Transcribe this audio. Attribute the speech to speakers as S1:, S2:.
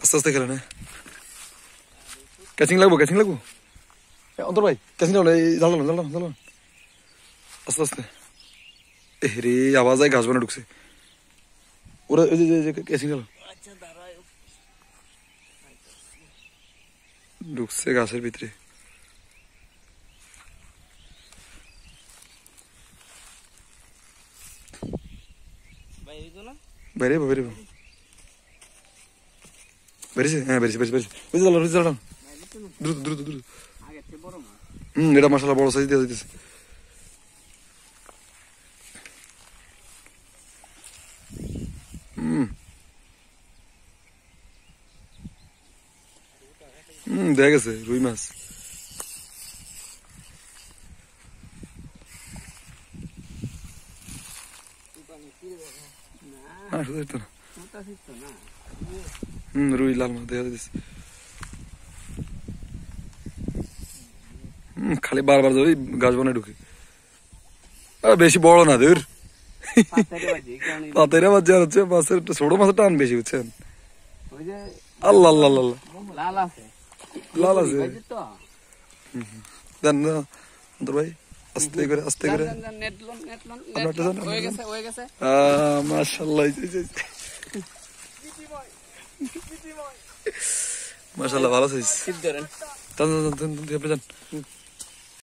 S1: আস্তে আস্তে খেলেন, হ্যাঁ। ক্যাচিং লাগবো, ক্যাচিং লাগবো। অন্তর ভাই ক্যাচিং লাগলো, এই জানলাম আস্তে আস্তে। এ রে আওয়াজ হয়, ঘাস বানা ঢুকছে ওরা, এই যে ক্যাচিং গেল, ঢুকছে ঘাসের ভিতরে। বাইরে বেরিয়েছে, হ্যাঁ বেরিয়েছে। দ্রুত এটা মাশাআল্লাহ বড় সাইজ দিয়ে দিতেছে। দেখা গেছে রুই মাছ। রুই লাল মাছ দেখা দিতেছে। খালি বারবার ওই গাছ বানায় ঢুকে, বেশি বড় না দূর পাতেরা মাছ যা হচ্ছে, মাছের ছোট মাছের টান বেশি, বুঝছেন? আল্লাহ আল্লাহ আল্লাহ লাল আছে। দেন না অন্তর ভাই, আস্তে করে মাশাআল্লাহ মাশাআল্লাহ ভালো সাইজ।